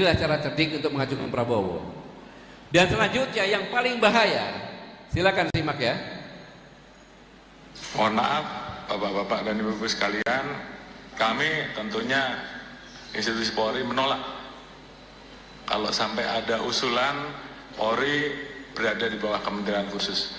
Inilah cara cerdik untuk mengajukan Prabowo. Dan selanjutnya yang paling bahaya, silakan simak ya. Mohon maaf Bapak-bapak dan Ibu-ibu sekalian, kami tentunya institusi Polri menolak kalau sampai ada usulan Polri berada di bawah Kementerian Khusus.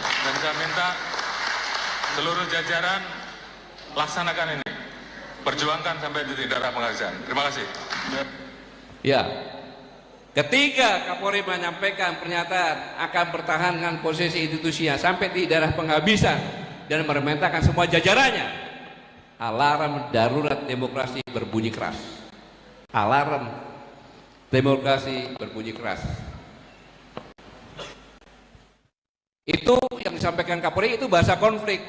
Dan saya minta seluruh jajaran laksanakan ini, perjuangkan sampai titik darah penghabisan. Terima kasih. Ya, ketika Kapolri menyampaikan pernyataan akan pertahankan posisi institusinya sampai di darah penghabisan dan memerintahkan semua jajarannya, alarm darurat demokrasi berbunyi keras. Alarm demokrasi berbunyi keras. Itu yang disampaikan Kapolri itu bahasa konflik,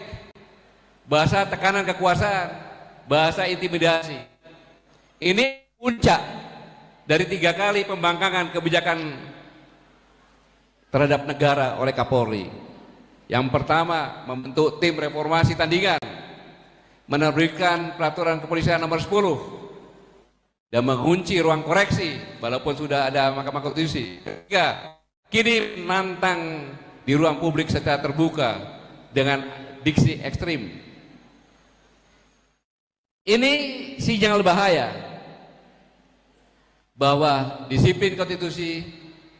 bahasa tekanan kekuasaan, bahasa intimidasi. Ini puncak dari 3 kali pembangkangan kebijakan terhadap negara oleh Kapolri. Yang pertama, membentuk tim reformasi tandingan, menerbitkan peraturan kepolisian nomor 10 dan mengunci ruang koreksi walaupun sudah ada Mahkamah Konstitusi. Ketiga, kini menantang di ruang publik secara terbuka dengan diksi ekstrim. Ini sinyal bahaya bahwa disiplin konstitusi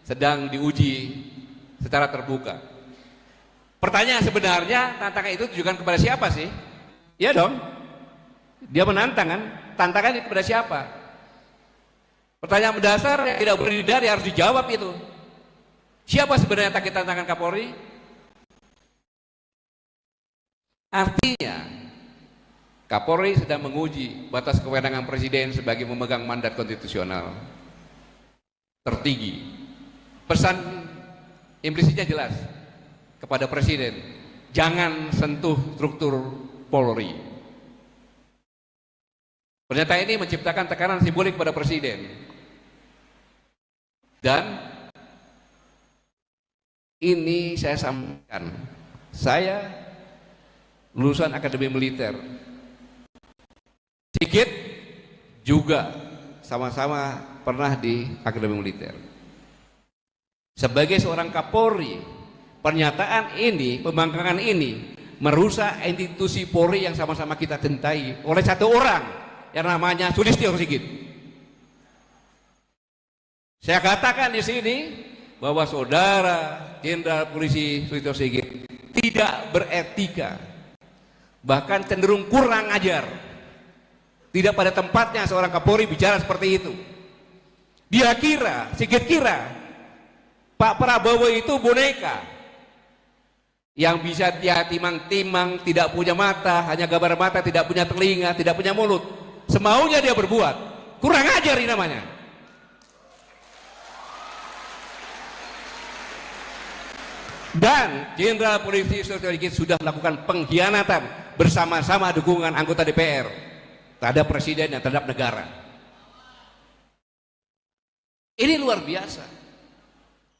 sedang diuji secara terbuka. Pertanyaan sebenarnya, tantangan itu ditujukan kepada siapa sih? Ya dong, dia menantang kan? Tantangan itu kepada siapa? Pertanyaan mendasar yang tidak berdiri harus dijawab itu. Siapa sebenarnya tantangan Kapolri? Artinya Kapolri sedang menguji batas kewenangan Presiden sebagai memegang mandat konstitusional tertinggi. Pesan implisitnya jelas kepada Presiden, jangan sentuh struktur Polri. Pernyataan ini menciptakan tekanan simbolik pada Presiden. Dan ini saya sampaikan, saya lulusan Akademi Militer, Sigit juga sama-sama pernah di Akademi Militer. Sebagai seorang Kapolri, pernyataan ini, pembangkangan ini merusak institusi Polri yang sama-sama kita cintai oleh satu orang yang namanya Sulistyo Sigit. Saya katakan di sini bahwa saudara Jenderal Polisi Sulistyo Sigit tidak beretika, bahkan cenderung kurang ajar. Tidak pada tempatnya seorang Kapolri bicara seperti itu. Dia kira, Sigit kira Pak Prabowo itu boneka yang bisa dia timang-timang, tidak punya mata, hanya gambar mata, tidak punya telinga, tidak punya mulut, semaunya dia berbuat. Kurang ajar ini namanya. Dan Jenderal Polisi Sulistyo Sigit sudah melakukan pengkhianatan bersama-sama dukungan anggota DPR terhadap Presiden dan terhadap negara. Ini luar biasa.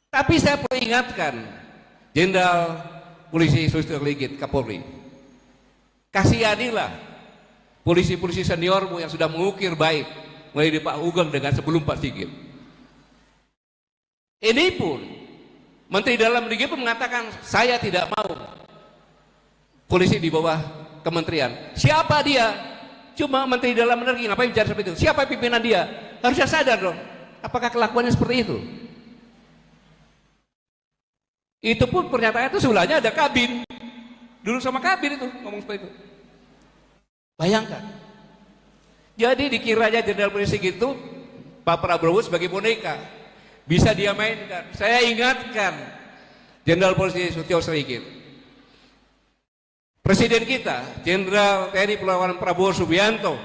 Tapi saya peringatkan Jenderal Polisi Sulistyo Sigit, Kapolri, kasihanilah polisi-polisi seniormu yang sudah mengukir baik mulai dari Pak Ugeng dengan sebelum Pak Sigit. Ini pun Menteri Dalam Negeri pun mengatakan, saya tidak mau polisi di bawah kementerian. Siapa dia? Cuma Menteri Dalam Negeri, ngapain bicara seperti itu? Siapa pimpinan dia? Harusnya sadar dong, apakah kelakuannya seperti itu? Itu pun pernyataan itu sebelahnya ada Kabin. Dulu sama Kabin itu ngomong seperti itu. Bayangkan. Jadi dikiranya Jenderal Polisi gitu Pak Prabowo sebagai boneka, bisa dia mainkan. Saya ingatkan Jenderal Polisi Sulistyo Sigit, Presiden kita, Jenderal TNI Purnawirawan Prabowo Subianto,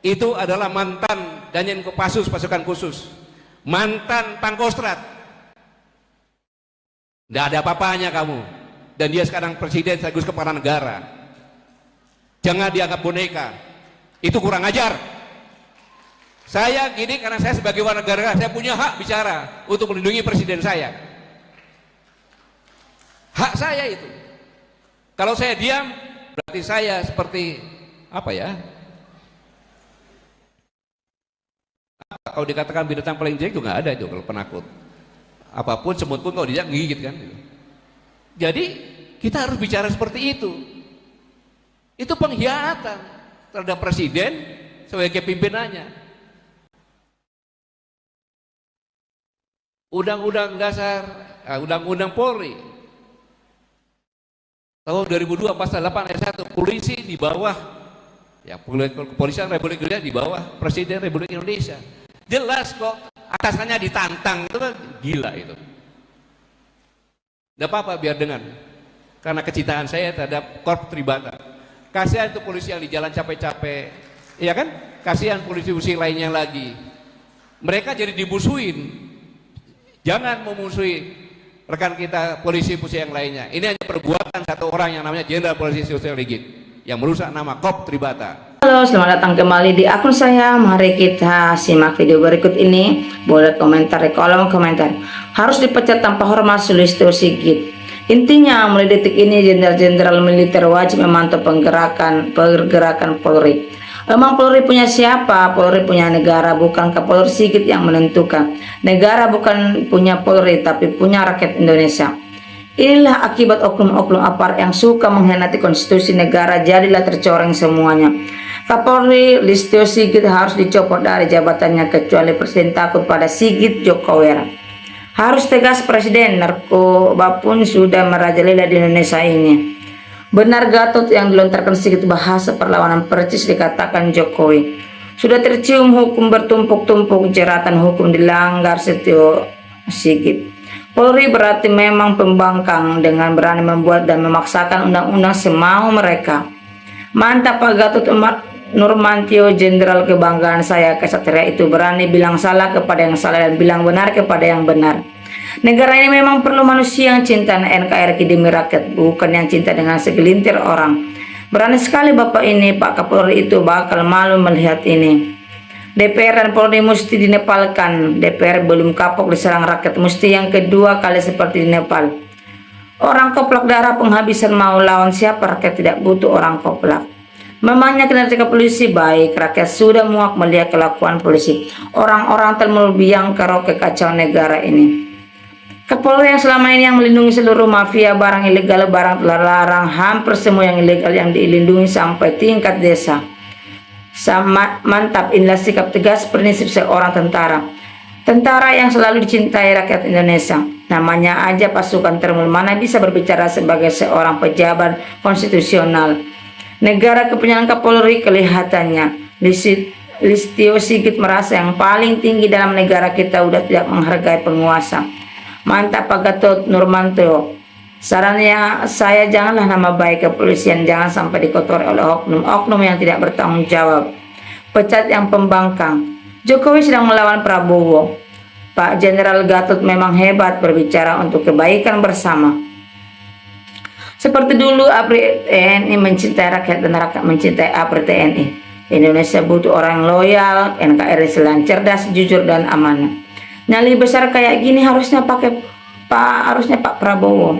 itu adalah mantan Danjen Kopassus pasukan khusus, mantan Pangkostrat. Tidak ada apa-apanya kamu. Dan dia sekarang Presiden sekaligus kepala negara. Jangan dianggap boneka. Itu kurang ajar. Saya gini karena saya sebagai warga negara, saya punya hak bicara untuk melindungi Presiden saya. Hak saya itu. Kalau saya diam, berarti saya seperti apa ya? Kalau dikatakan binatang paling jelek juga nggak ada itu kalau penakut. Apapun, semut pun kalau dia gigit kan. Jadi kita harus bicara seperti itu. Itu pengkhianatan terhadap presiden sebagai pimpinannya. Undang-undang dasar, undang-undang Polri tahun 2002 pasal 8 ayat 1, polisi di bawah, ya kepolisian Republik Indonesia di bawah Presiden Republik Indonesia. Jelas kok, atasannya ditantang, itu kan gila itu. Tidak apa-apa biar dengan, karena kecintaan saya terhadap Korps Tribata. Kasihan itu polisi yang di jalan capek-capek, ya kan? Kasihan polisi-polisi lainnya lagi. Mereka jadi dimusuhin. Jangan memusuhi rekan kita polisi-polisi yang lainnya. Ini hanya perbuatan satu orang yang namanya Jenderal Polisi Sosial Ligit yang merusak nama Korps Tribata. Halo, selamat datang kembali di akun saya. Mari kita simak video berikut ini. Boleh komentar di kolom komentar. Harus dipecat tanpa hormat Sulistyo Sigit. Intinya, mulai detik ini jenderal-jenderal militer wajib memantau pergerakan Polri. Emang Polri punya siapa? Polri punya negara, bukan Kapolri Sigit yang menentukan. Negara bukan punya Polri, tapi punya rakyat Indonesia. Inilah akibat oknum-oknum aparat yang suka mengkhianati konstitusi negara, jadilah tercoreng semuanya. Kapolri Listio Sigit harus dicopot dari jabatannya, kecuali Presiden takut pada Sigit Jokowera. Harus tegas Presiden, narkoba pun sudah merajalela di Indonesia ini. Benar Gatot yang dilontarkan Sigit, bahasa perlawanan percis dikatakan Jokowi. Sudah tercium hukum bertumpuk-tumpuk, jeratan hukum dilanggar Listio Sigit. Polri berarti memang pembangkang dengan berani membuat dan memaksakan undang-undang semau mereka. Mantap Pak Gatot Nurmantio, jenderal kebanggaan saya. Kesatria itu berani bilang salah kepada yang salah dan bilang benar kepada yang benar. Negara ini memang perlu manusia yang cinta NKRI demi rakyat, bukan yang cinta dengan segelintir orang. Berani sekali Bapak ini, Pak Kapolri itu bakal malu melihat ini. DPR dan Polri mesti dinepalkan. DPR belum kapok diserang rakyat, mesti yang kedua kali seperti di Nepal. Orang koplak darah penghabisan mau lawan siapa? Rakyat tidak butuh orang koplak. Memangnya kinerja polisi baik, rakyat sudah muak melihat kelakuan polisi. Orang-orang termulbiang karo kekacauan negara ini. Kapolri yang selama ini yang melindungi seluruh mafia barang ilegal, barang terlarang, hampir semua yang ilegal yang dilindungi sampai tingkat desa. Sama mantap, inilah sikap tegas prinsip seorang tentara. Tentara yang selalu dicintai rakyat Indonesia. Namanya aja pasukan termul, mana bisa berbicara sebagai seorang pejabat konstitusional. Negara kepunyaan Kapolri kelihatannya. Listio Sigit merasa yang paling tinggi dalam negara kita, udah tidak menghargai penguasa. Mantap Pak Gatot Nurmantio. Sarannya saya, janganlah nama baik kepolisian jangan sampai dikotori oleh oknum-oknum yang tidak bertanggung jawab. Pecat yang pembangkang. Jokowi sedang melawan Prabowo. Pak Jenderal Gatot memang hebat berbicara untuk kebaikan bersama. Seperti dulu ABRI TNI mencintai rakyat dan rakyat mencintai ABRI TNI. Indonesia butuh orang loyal, NKRI selain cerdas, jujur dan amanah. Nyali besar kayak gini harusnya Pak Prabowo.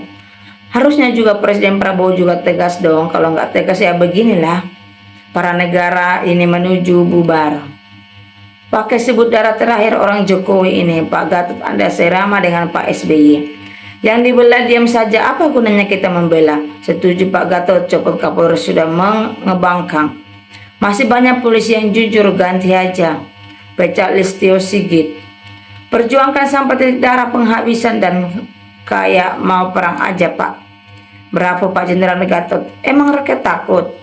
Harusnya juga Presiden Prabowo juga tegas dong. Kalau nggak tegas ya beginilah. Para negara ini menuju bubar. Pakai sebut darah terakhir orang Jokowi ini. Pak Gatot Anda serama dengan Pak SBY. Yang dibelah diam saja, apa gunanya kita membela? Setuju Pak Gatot, copot Kapolri sudah mengebangkang. Masih banyak polisi yang jujur, ganti aja. Pecat Listio Sigit. Perjuangkan sampai titik darah penghabisan dan kayak mau perang aja Pak. Berapa Pak Jenderal Gatot? Emang rakyat takut?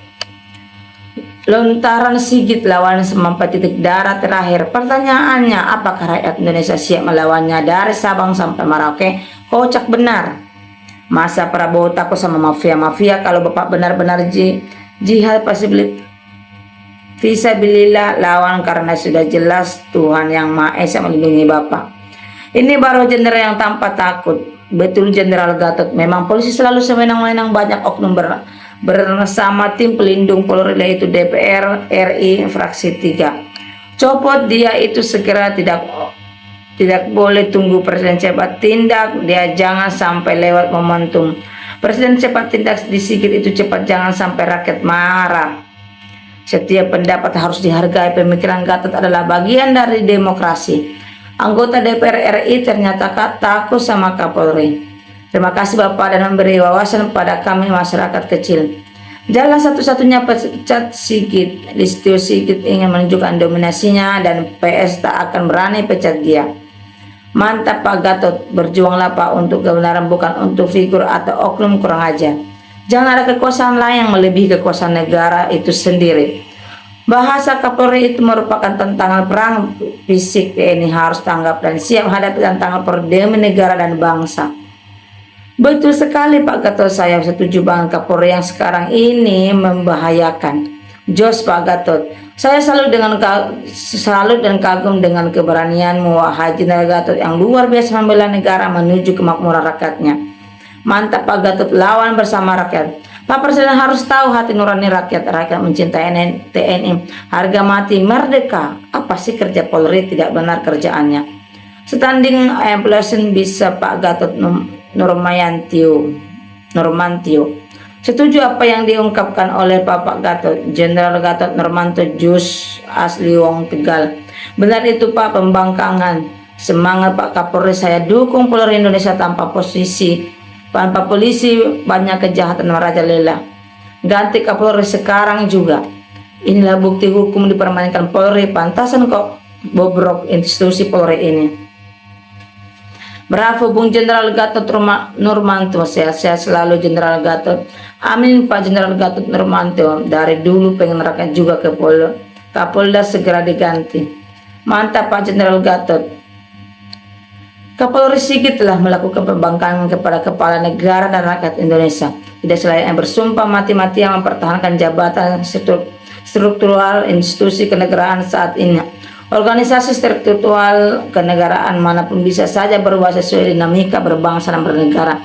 Lontaran Sigit lawan sampai titik darah terakhir. Pertanyaannya, apakah rakyat Indonesia siap melawannya dari Sabang sampai Merauke? Kocak benar. Masa Prabowo takut sama mafia-mafia? Kalau Bapak benar-benar jihad pasti fisabilillah lawan, karena sudah jelas Tuhan yang Maha Esa melindungi Bapak. Ini baru jenderal yang tanpa takut. Betul Jenderal Gatot, memang polisi selalu sewenang-wenang, banyak oknum bersama tim pelindung Polri, yaitu DPR RI fraksi 3. Copot dia itu segera, tidak boleh tunggu Presiden cepat tindak, dia jangan sampai lewat momentum. Presiden cepat tindak di Sigit itu cepat, jangan sampai rakyat marah. Setiap pendapat harus dihargai. Pemikiran Gatot adalah bagian dari demokrasi. Anggota DPR RI ternyata takut sama Kapolri. Terima kasih Bapak dan memberi wawasan pada kami masyarakat kecil. Jalan satu-satunya pecat Sigit. Listio Sigit ingin menunjukkan dominasinya dan PS tak akan berani pecat dia. Mantap Pak Gatot, berjuanglah Pak untuk kebenaran, bukan untuk figur atau oknum kurang ajar. Jangan ada kekuasaan lain yang melebihi kekuasaan negara itu sendiri. Bahasa Kapolri itu merupakan tantangan perang fisik. TNI harus tanggap dan siap hadapi tantangan demi negara dan bangsa. Betul sekali Pak Gatot, saya setuju banget. Kapolri yang sekarang ini membahayakan. Jos Pak Gatot, saya salut dan kagum dengan keberanianmu wahai Jenderal Gatot yang luar biasa membela negara menuju kemakmuran rakyatnya. Mantap Pak Gatot, lawan bersama rakyat. Pak Presiden harus tahu hati nurani rakyat. Rakyat mencintai TNI. Harga mati merdeka. Apa sih kerja Polri tidak benar kerjaannya? Standing employment bisa Pak Gatot Nurmantio. Setuju apa yang diungkapkan oleh Bapak Gatot. Jenderal Gatot Nurmantio Jus asli Wong Tegal. Benar itu Pak, pembangkangan. Semangat Pak Kapolri, saya dukung Polri Indonesia tanpa polisi banyak kejahatan merajalela. Ganti Kapolri sekarang juga. Inilah bukti hukum dipermainkan Polri. Pantasan kok bobrok institusi Polri ini. Bravo Bung Jenderal Gatot Nurmantio, sehat-sehat selalu Jenderal Gatot. Amin Pak Jenderal Gatot Nurmantio. Dari dulu pengen rakyat juga ke Kapolda segera diganti. Mantap Pak Jenderal Gatot. Kapolri Sigit telah melakukan pembangkangan kepada kepala negara dan rakyat Indonesia. Tidak selayaknya bersumpah mati-matian mempertahankan jabatan struktural institusi kenegaraan saat ini. Organisasi struktural kenegaraan manapun bisa saja berubah sesuai dinamika berbangsa dan bernegara.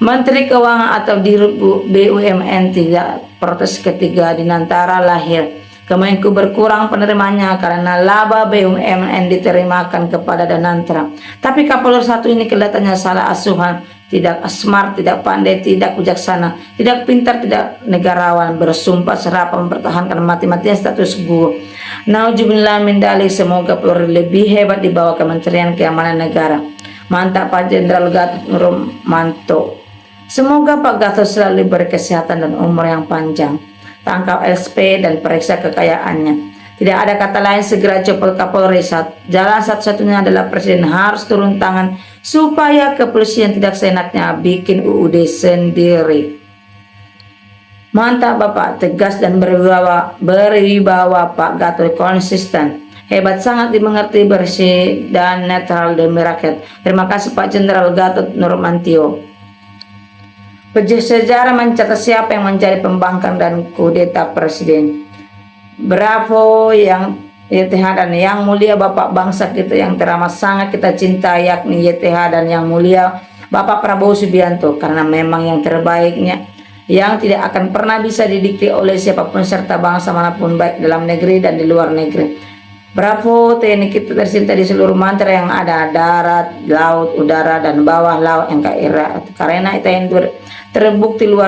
Menteri Keuangan atau Dirut BUMN tidak protes ketiga Dinantara lahir. Kemenku berkurang penerimanya karena laba BUMN diterimakan kepada Danantra. Tapi Kapolri satu ini kelihatannya salah asuhan, tidak smart, tidak pandai, tidak bijaksana, tidak pintar, tidak negarawan, bersumpah serapah mempertahankan mati-matian status quo. Nauzubillah min dzalik, semoga Polri lebih hebat di bawah Kementerian Keamanan Negara. Mantap Pak Jenderal Gatot Nurmantio. Semoga Pak Gatot selalu berkesehatan dan umur yang panjang. Tangkap SP dan periksa kekayaannya. Tidak ada kata lain, segera copot Kapolri. Jalan satu-satunya adalah Presiden harus turun tangan supaya kepolisian tidak seenaknya bikin UUD sendiri. Mantap Bapak, tegas dan berwibawa Pak Gatot, konsisten. Hebat, sangat dimengerti, bersih dan netral demi rakyat. Terima kasih Pak Jenderal Gatot Nurmantio. Sejarah mencatat siapa yang menjadi pembangkang dan kudeta presiden. Bravo yang YTH dan yang mulia Bapak bangsa kita yang teramat sangat kita cinta, yakni YTH dan yang mulia Bapak Prabowo Subianto, karena memang yang terbaiknya yang tidak akan pernah bisa didikte oleh siapapun serta bangsa manapun, baik dalam negeri dan di luar negeri. Bravo TNI kita tercinta di seluruh mantra yang ada, darat, laut, udara dan bawah laut yang karena itu terbukti luar